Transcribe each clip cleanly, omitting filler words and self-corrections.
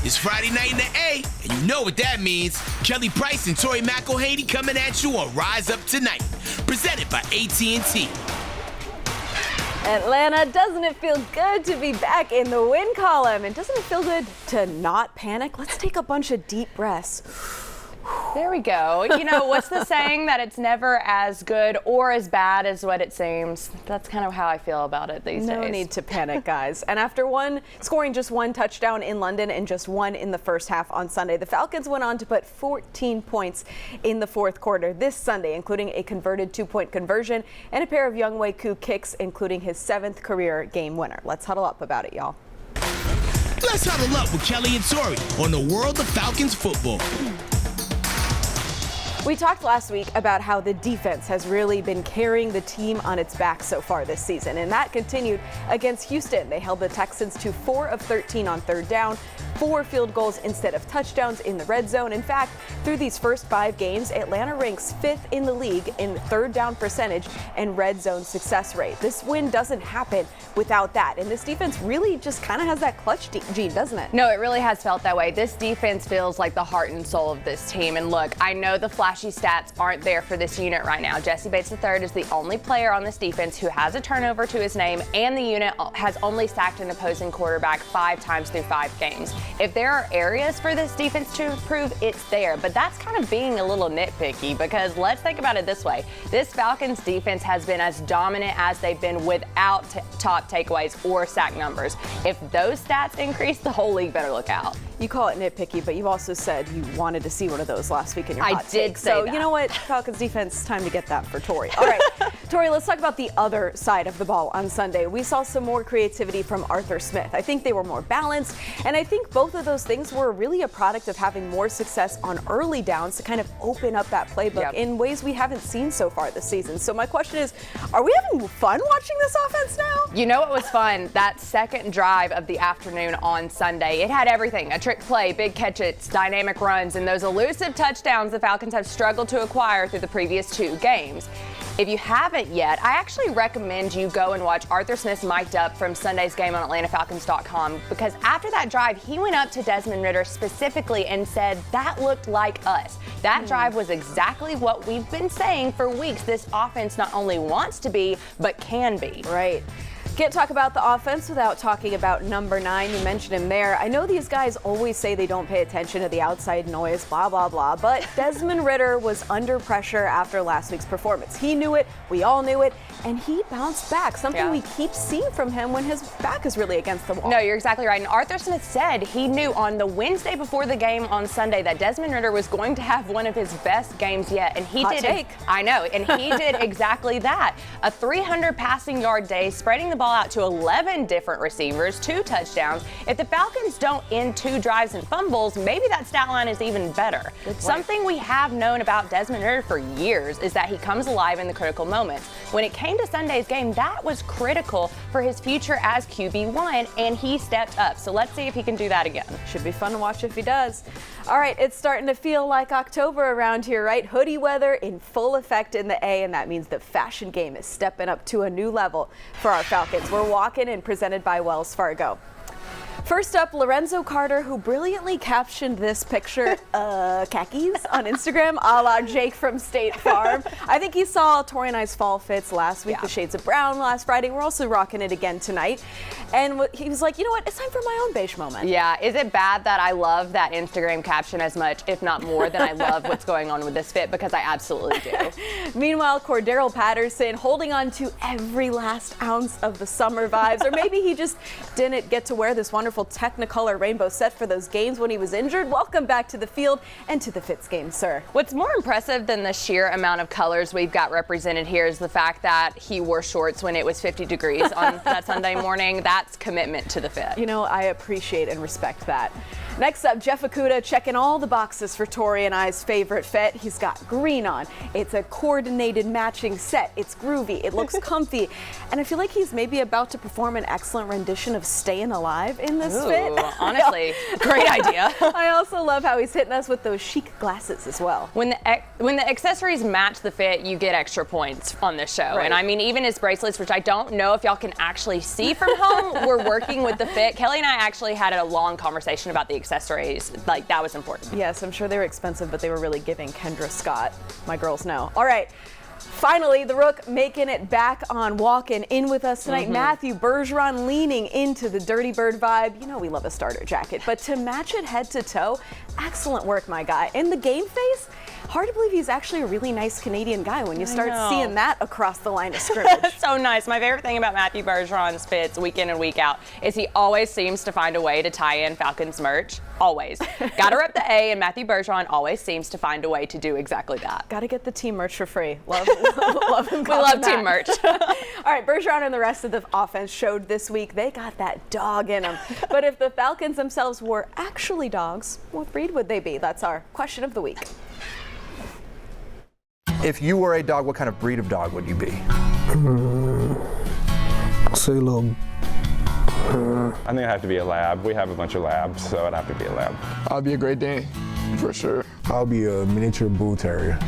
It's Friday night in the A, and you know what that means. Kelly Price and Tori McElhaney coming at you on Rise Up Tonight, presented by AT&T. Atlanta, doesn't it feel good to be back in the win column? And doesn't it feel good to not panic? Let's take a bunch of deep breaths. There we go. You know, what's the saying that it's never as good or as bad as what it seems? That's kind of how I feel about it these days. No need to panic, guys. And after scoring just one touchdown in London and just one in the first half on Sunday, the Falcons went on to put 14 points in the fourth quarter this Sunday, including a converted 2-point conversion and a pair of Younghoe Koo kicks, including his 7th career game winner. Let's huddle up about it, y'all. Let's huddle up with Kelly and Tori on the world of Falcons football. We talked last week about how the defense has really been carrying the team on its back so far this season, and that continued against Houston. They held the Texans to 4 of 13 on third down, 4 field goals instead of touchdowns in the red zone. In fact, through these first 5 games, Atlanta ranks 5th in the league in third down percentage and red zone success rate. This win doesn't happen without that, and this defense really just kind of has that clutch gene, doesn't it? No, it really has felt that way. This defense feels like the heart and soul of this team, and look, I know the flashy stats aren't there for this unit right now. Jesse Bates III is the only player on this defense who has a turnover to his name, and the unit has only sacked an opposing quarterback 5 times through 5 games. If there are areas for this defense to improve, it's there, but that's kind of being a little nitpicky, because let's think about it this way. This Falcons defense has been as dominant as they've been without top takeaways or sack numbers. If those stats increase, the whole league better look out. You call it nitpicky, but you've also said you wanted to see one of those last week in your hot I did take. say So that. You know what, Falcons defense, time to get that for Tori. All right, Tori, let's talk about the other side of the ball on Sunday. We saw some more creativity from Arthur Smith. I think they were more balanced, and I think both of those things were really a product of having more success on early downs to kind of open up that playbook in ways we haven't seen so far this season. So my question is, are we having fun watching this offense now? You know what was fun? That second drive of the afternoon on Sunday. It had everything: a trick play, big catches, dynamic runs, and those elusive touchdowns the Falcons have struggled to acquire through the previous 2 games. If you haven't yet, I actually recommend you go and watch Arthur Smith's Mic'd Up from Sunday's game on AtlantaFalcons.com, because after that drive, he went up to Desmond Ridder specifically and said, that looked like us. That drive was exactly what we've been saying for weeks. This offense not only wants to be, but can be. Right. Can't talk about the offense without talking about number 9. You mentioned him there. I know these guys always say they don't pay attention to the outside noise, blah, blah, blah, but Desmond Ridder was under pressure after last week's performance. He knew it, we all knew it, and he bounced back, something we keep seeing from him when his back is really against the wall. No, you're exactly right. And Arthur Smith said he knew on the Wednesday before the game on Sunday that Desmond Ridder was going to have one of his best games yet, and he did. I know, and he did exactly that. A 300 passing yard day, spreading the ball out to 11 different receivers, 2 touchdowns. If the Falcons don't end 2 drives and fumbles, maybe that stat line is even better. Something we have known about Desmond Ridder for years is that he comes alive in the critical moments. When it came to Sunday's game, that was critical for his future as QB1, and he stepped up. So let's see if he can do that again. Should be fun to watch if he does. All right, it's starting to feel like October around here, right? Hoodie weather in full effect in the A, and that means the fashion game is stepping up to a new level for our Falcons. We're walking and presented by Wells Fargo. First up, Lorenzo Carter, who brilliantly captioned this picture, khakis, on Instagram, a la Jake from State Farm. I think he saw Tori and I's fall fits last week, the shades of brown last Friday. We're also rocking it again tonight. And he was like, you know what, it's time for my own beige moment. Yeah, is it bad that I love that Instagram caption as much, if not more, than I love what's going on with this fit? Because I absolutely do. Meanwhile, Cordero Patterson holding on to every last ounce of the summer vibes, or maybe he just didn't get to wear this wonderful Technicolor rainbow set for those games when he was injured. Welcome back to the field and to the Fitz game, sir. What's more impressive than the sheer amount of colors we've got represented here is the fact that he wore shorts when it was 50 degrees on that Sunday morning. That's commitment to the fit. You know, I appreciate and respect that. Next up, Jeff Okudah checking all the boxes for Tori and I's favorite fit. He's got green on. It's a coordinated matching set. It's groovy. It looks comfy. And I feel like he's maybe about to perform an excellent rendition of Staying Alive in this fit. Honestly, great idea. I also love how he's hitting us with those chic glasses as well. When the accessories match the fit, you get extra points on this show. Right. And I mean, even his bracelets, which I don't know if y'all can actually see from home, we're working with the fit. Kelly and I actually had a long conversation about the accessories. Like, that was important. Yes, I'm sure they were expensive, but they were really giving Kendra Scott. My girls know. All right. Finally, the Rook making it back on walking in with us tonight. Matthew Bergeron leaning into the Dirty Bird vibe. You know we love a starter jacket, but to match it head to toe, excellent work, my guy. In the game face, hard to believe he's actually a really nice Canadian guy when you start seeing that across the line of scrimmage. So nice. My favorite thing about Matthew Bergeron's fits week in and week out is he always seems to find a way to tie in Falcons merch. Always. Got to rep the A, and Matthew Bergeron always seems to find a way to do exactly that. Got to get the team merch for free. Love him. We love team merch. All right, Bergeron and the rest of the offense showed this week they got that dog in them. But if the Falcons themselves were actually dogs, what breed would they be? That's our question of the week. If you were a dog, what kind of breed of dog would you be? Say a little. I think I have to be a lab. We have a bunch of labs, so I'd have to be a lab. I'll be a Great Dane, for sure. I'll be a miniature bull terrier.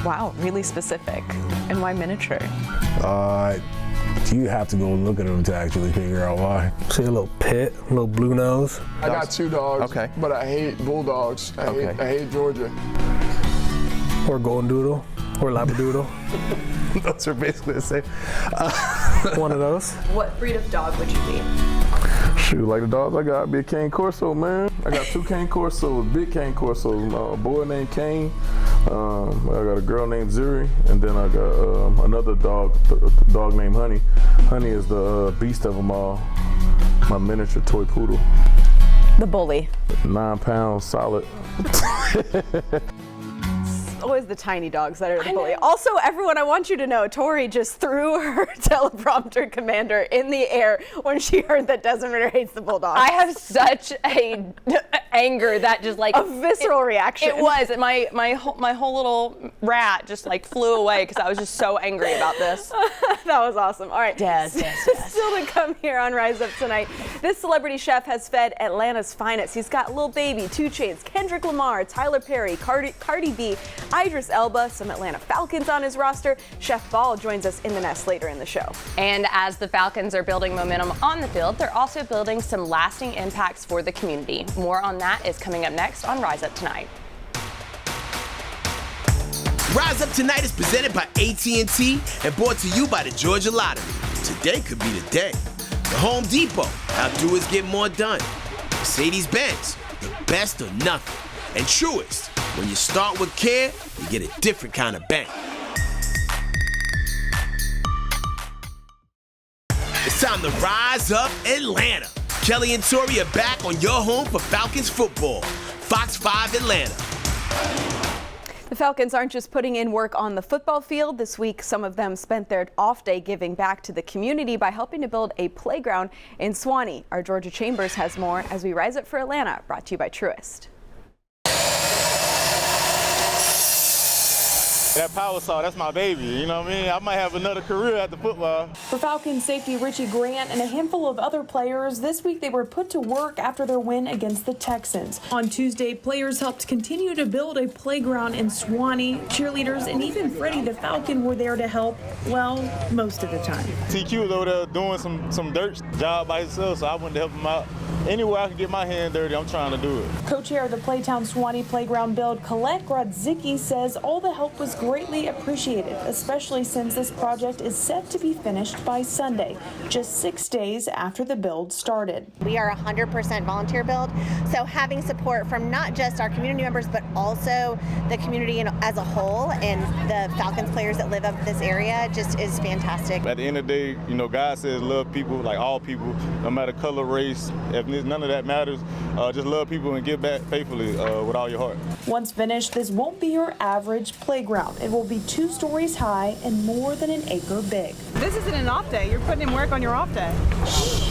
Wow, really specific. And why miniature? You have to go look at them to actually figure out why. Say a little pit, a little blue nose. I got 2 dogs, but I hate bulldogs. I hate Georgia. Or golden doodle, or labradoodle. Those are basically the same. One of those. What breed of dog would you be? Shoot, like the dogs I got, be a Cane Corso, man. I got 2 Cane Corsos, big Cane Corsos. A boy named Cane. I got a girl named Zuri, and then I got another dog named Honey. Honey is the beast of them all. My miniature toy poodle. The bully. 9 pounds solid. Always the tiny dogs that are the bully. Also, everyone, I want you to know, Tori just threw her teleprompter commander in the air when she heard that Desmond Ridder hates the Bulldogs. I have such a anger that just like a visceral reaction. It was my whole little rat just like flew away because I was just so angry about this. That was awesome. All right, yes. Still to come here on Rise Up tonight. This celebrity chef has fed Atlanta's finest. He's got Lil Baby, 2 Chainz, Kendrick Lamar, Tyler Perry, Cardi B, Idris Elba, some Atlanta Falcons on his roster. Chef Ball joins us in the nest later in the show. And as the Falcons are building momentum on the field, they're also building some lasting impacts for the community. More on that is coming up next on Rise Up Tonight. Rise Up Tonight is presented by AT&T and brought to you by the Georgia Lottery. Today could be the day. The Home Depot, how doers get more done. Mercedes-Benz, the best or nothing. And Truist, when you start with care, you get a different kind of bang. It's time to Rise Up Atlanta. Kelly and Tori are back on your home for Falcons football. Fox 5 Atlanta. The Falcons aren't just putting in work on the football field. This week, some of them spent their off day giving back to the community by helping to build a playground in Suwanee. Our Georgia Chambers has more as we Rise Up for Atlanta, brought to you by Truist. That power saw, that's my baby, you know what I mean? I might have another career after football. For Falcons safety Richie Grant and a handful of other players, this week they were put to work after their win against the Texans. On Tuesday, players helped continue to build a playground in Suwanee. Cheerleaders and even Freddie the Falcon were there to help, well, most of the time. TQ was over there doing some dirt job by himself, so I went to help him out. Anywhere I can get my hand dirty, I'm trying to do it. Co-chair of the Playtown Suwanee Playground build, Colette Grodzicki, says all the help was greatly appreciated, especially since this project is set to be finished by Sunday, just 6 days after the build started. We are 100% volunteer build, so having support from not just our community members, but also the community as a whole and the Falcons players that live up this area just is fantastic. At the end of the day, you know, God says love people, like all people, no matter color, race, ethnicity, none of that matters. Just love people and give back faithfully with all your heart. Once finished, this won't be your average playground. It will be 2 stories high and more than an acre big. This isn't an off day. You're putting in work on your off day.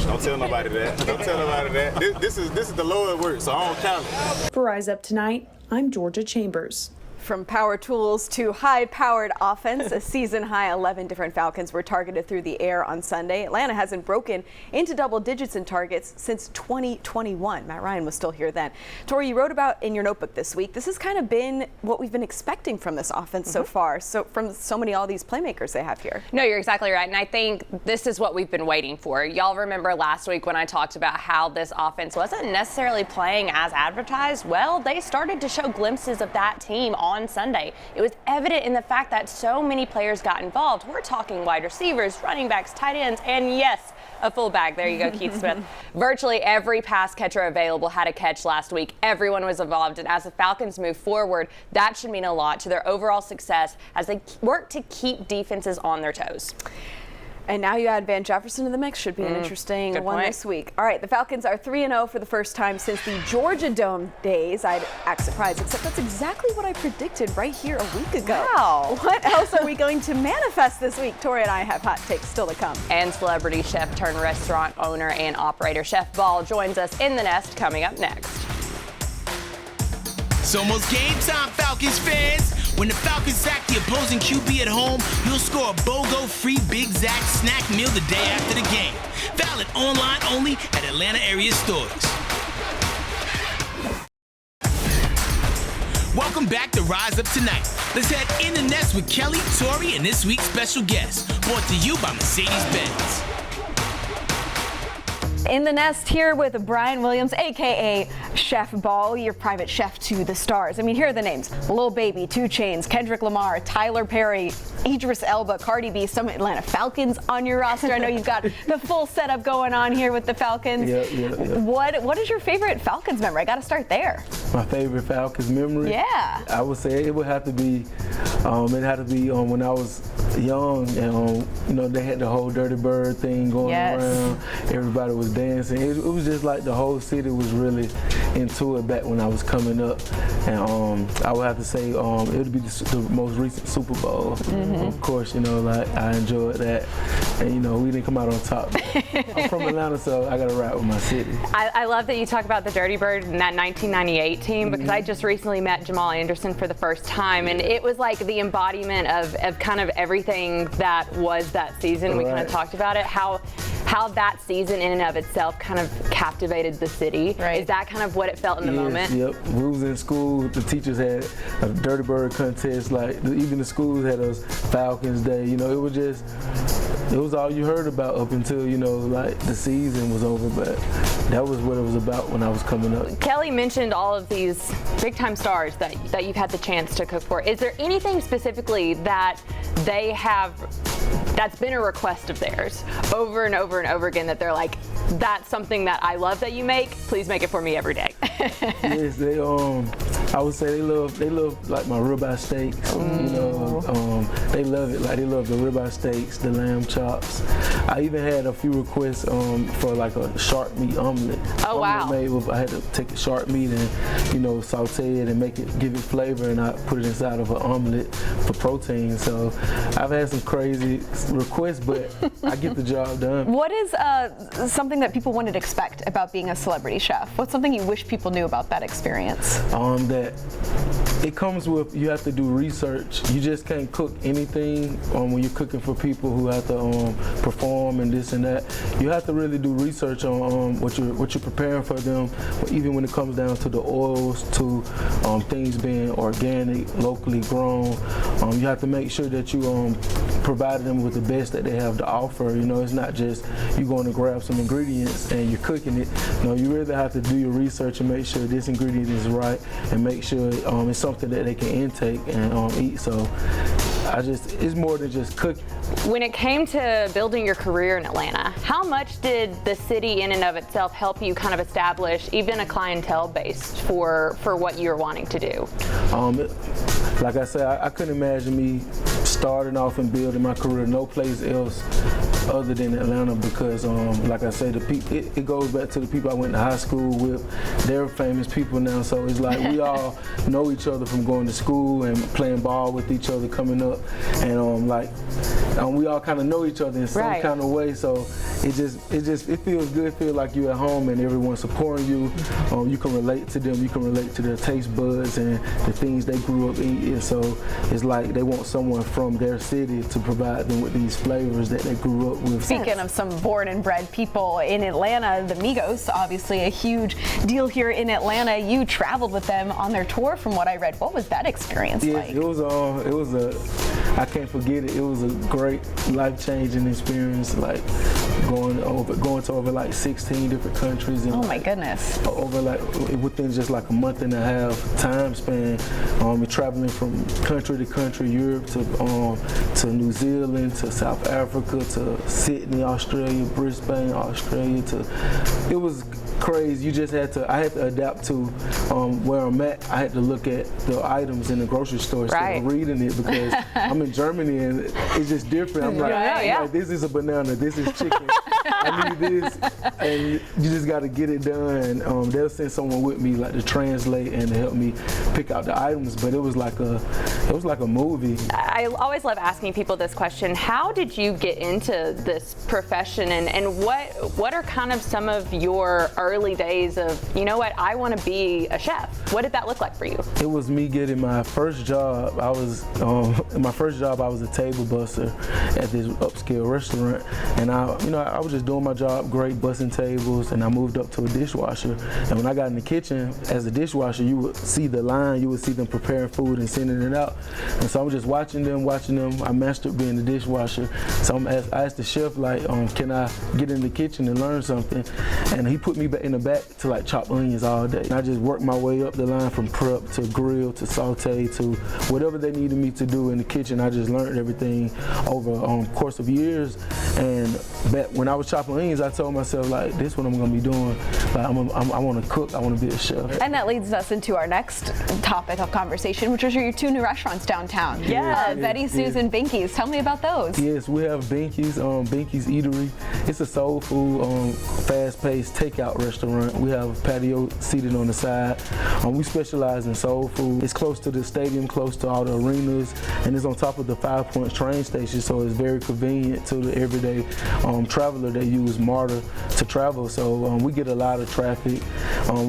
Don't tell nobody that. Don't tell nobody that. This is the Lord work, so I don't count it. For Rise Up Tonight, I'm Georgia Chambers. From power tools to high-powered offense, a season-high 11 different Falcons were targeted through the air on Sunday. Atlanta hasn't broken into double digits in targets since 2021. Matt Ryan was still here then. Tori, you wrote about in your notebook this week, this has kind of been what we've been expecting from this offense so far, so from all these playmakers they have here. No, you're exactly right, and I think this is what we've been waiting for. Y'all remember last week when I talked about how this offense wasn't necessarily playing as advertised? Well, they started to show glimpses of that team on Sunday. It was evident in the fact that so many players got involved. We're talking wide receivers, running backs, tight ends, and yes, a fullback. There you go, Keith Smith. Virtually every pass catcher available had a catch last week. Everyone was involved, and as the Falcons move forward, that should mean a lot to their overall success as they work to keep defenses on their toes. And now you add Van Jefferson to the mix. Should be an interesting one this week. All right, the Falcons are 3-0 for the first time since the Georgia Dome days. I'd act surprised, except that's exactly what I predicted right here a week ago. Wow. What else are we going to manifest this week? Tori and I have hot takes still to come. And celebrity chef turned restaurant owner and operator Chef Ball joins us in the nest coming up next. It's almost game time, Falcons fans. When the Falcons sack the opposing QB at home, you'll score a BOGO free Big Zack snack meal the day after the game. Valid online only at Atlanta area stores. Welcome back to Rise Up Tonight. Let's head in the nest with Kelly, Tori, and this week's special guest, brought to you by Mercedes-Benz. In the nest here with Brian Williams, a.k.a. Chef Ball, your private chef to the stars. I mean, here are the names. Lil Baby, 2 Chainz, Kendrick Lamar, Tyler Perry, Idris Elba, Cardi B, some Atlanta Falcons on your roster. I know you've got the full setup going on here with the Falcons. Yeah. What is your favorite Falcons memory? I got to start there. My favorite Falcons memory? Yeah. I would say it would have to be, when I was young and, they had the whole Dirty Bird thing going around. Everybody was dancing. It was just like the whole city was really into it back when I was coming up. And I would have to say it would be the most recent Super Bowl. Of course, I enjoyed that. And, we didn't come out on top. I'm from Atlanta, so I got to ride with my city. I love that you talk about the Dirty Bird and that 1998 team because I just recently met Jamal Anderson for the first time, and it was like the embodiment of kind of everything that was that season. We kind of talked about it, how that season in and of itself kind of captivated the city. Is that kind of what it felt in the moment? Yep. We was in school, the teachers had a Dirty Bird contest, like even the schools had a Falcons Day. It was all you heard about up until, the season was over, but that was what it was about when I was coming up. Kelly mentioned all of these big-time stars that you've had the chance to cook for. Is there anything specifically that they have that's been a request of theirs over and over and over again that they're like, that's something that I love that you make, please make it for me every day? Yes, they I would say they love like my ribeye steaks. They love it. Like they love the ribeye steaks, the lamb chops. I even had a few requests for like a shark meat omelet. Oh wow! I had to take the shark meat and saute it and give it flavor, and I put it inside of an omelet for protein. So I've had some crazy requests, but I get the job done. What is something that people wouldn't expect about being a celebrity chef? What's something you wish people knew about that experience? That it comes with, you have to do research. You just can't cook anything when you're cooking for people who have to perform and this and that. You have to really do research on what you're preparing for them. Even when it comes down to the oils, to things being organic, locally grown, you have to make sure that you provide them with the best that they have to offer. It's not just you going to grab some ingredients and you're cooking it. You really have to do your research and make sure this ingredient is right and make sure it's something that they can intake and eat. So it's more than just cooking. When it came to building your career in Atlanta, how much did the city in and of itself help you kind of establish even a clientele base for what you're wanting to do? Like I said, I couldn't imagine me starting off and building my career no place else other than Atlanta because, like I said, it goes back to the people I went to high school with. They're famous people now, so it's like we all know each other from going to school and playing ball with each other coming up, and we all kind of know each other in some kind of way. So it feels good. It feels like you're at home and everyone's supporting you. You can relate to them. You can relate to their taste buds and the things they grew up eating. So it's like they want someone from their city to provide them with these flavors that they grew up with. Speaking of some born and bred people in Atlanta, the Migos, obviously a huge deal here in Atlanta. You traveled with them on their tour, from what I read. What was that experience like? It was I can't forget it. It was a great life-changing experience, like going to over like 16 different countries. And oh my goodness. Over like within just like a month and a half time span, traveling from country to country, Europe to New Zealand, to South Africa, to Sydney, Australia, Brisbane, Australia. It was crazy. I had to adapt to where I'm at. I had to look at the items in the grocery store instead of reading it, because I'm in Germany and it's just different. I'm like, this is a banana, this is chicken. I need this, and you just got to get it done. They'll send someone with me, like, to translate and to help me pick out the items. But it was like a movie. I always love asking people this question: how did you get into this profession, and what are kind of some of your early days of, you know what, I want to be a chef? What did that look like for you? It was me getting my first job. I was a table busser at this upscale restaurant, and I was just doing my job great, busting tables, and I moved up to a dishwasher. And when I got in the kitchen as a dishwasher, you would see the line, you would see them preparing food and sending it out. And so I was just watching them. I mastered being the dishwasher. So I asked the chef, like, can I get in the kitchen and learn something? And he put me in the back to like chop onions all day. And I just worked my way up the line from prep to grill to saute to whatever they needed me to do in the kitchen. I just learned everything over the course of years. And when I was chopping onions, I told myself, like, this is what I'm gonna be doing. Like, I want to cook. I want to be a chef. And that leads us into our next topic of conversation, which is your two new restaurants downtown. Betty Sue's and Binky's. Tell me about those. Yes, we have Binky's. Binky's Eatery. It's a soul food, fast-paced takeout restaurant. We have a patio seated on the side. We specialize in soul food. It's close to the stadium, close to all the arenas, and it's on top of the 5 Points train station, so it's very convenient to the everyday traveler that use MARTA to travel. So we get a lot of traffic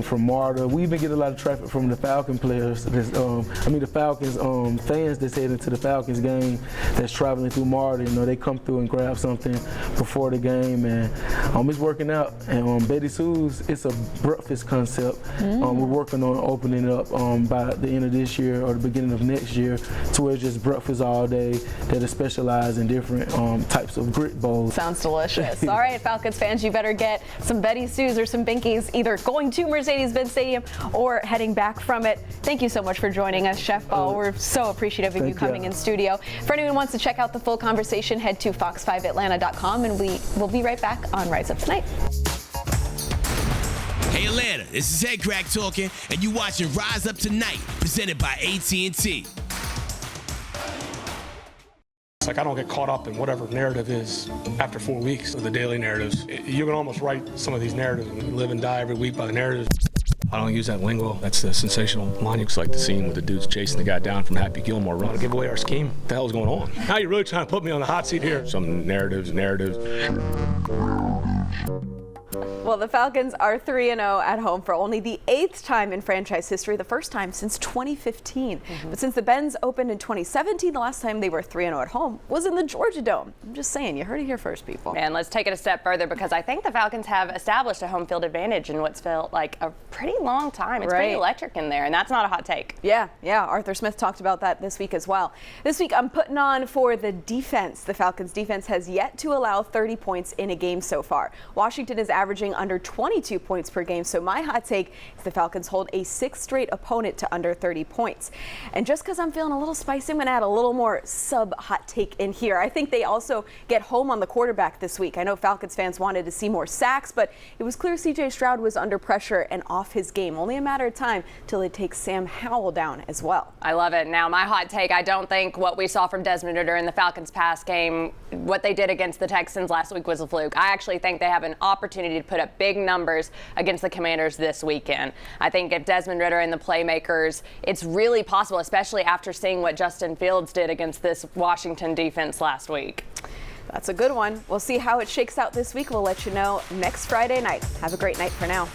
from MARTA. We even get a lot of traffic from the Falcon players. The Falcons fans that's heading to the Falcons game that's traveling through MARTA. They come through and grab something before the game, and it's working out. And Betty Sue's, it's a breakfast concept. We're working on opening it up by the end of this year or the beginning of next year, to where it's just breakfast all day that is specialized in different types of grit bowls. Sounds delicious. All right, Falcons fans, you better get some Betty Sue's or some Binky's, either going to Mercedes-Benz Stadium or heading back from it. Thank you so much for joining us, Chef Ball. We're so appreciative of you coming in studio. For anyone who wants to check out the full conversation, head to fox5atlanta.com, and we'll be right back on Rise Up Tonight. Hey Atlanta, this is Head Crack talking, and you watching Rise Up Tonight, presented by AT&T. It's like I don't get caught up in whatever narrative is after 4 weeks of the daily narratives. You can almost write some of these narratives and live and die every week by the narratives. I don't use that lingo. That's the sensational line. It's like the scene with the dudes chasing the guy down from Happy Gilmore. Run to give away our scheme. What the hell is going on? Now you're really trying to put me on the hot seat here. Some narratives. Well, the Falcons are 3-0 at home for only the 8th time in franchise history, the first time since 2015. But since the Benz opened in 2017, the last time they were 3-0 at home was in the Georgia Dome. I'm just saying, you heard it here first, people. And let's take it a step further, because I think the Falcons have established a home field advantage in what's felt like a pretty long time. It's pretty electric in there, and that's not a hot take. Yeah, Arthur Smith talked about that this week as well. This week, I'm putting on for the defense. The Falcons defense has yet to allow 30 points in a game so far. Washington is averaging under 22 points per game, so my hot take is the Falcons hold a 6th straight opponent to under 30 points. And just because I'm feeling a little spicy, I'm going to add a little more sub-hot take in here. I think they also get home on the quarterback this week. I know Falcons fans wanted to see more sacks, but it was clear C.J. Stroud was under pressure and off his game. Only a matter of time till it takes Sam Howell down as well. I love it. Now, my hot take, I don't think what we saw from Desmond Ridder in the Falcons pass game, what they did against the Texans last week, was a fluke. I actually think they have an opportunity to put up big numbers against the Commanders this weekend. I think if Desmond Ridder and the playmakers, it's really possible, especially after seeing what Justin Fields did against this Washington defense last week. That's a good one. We'll see how it shakes out this week. We'll let you know next Friday night. Have a great night for now.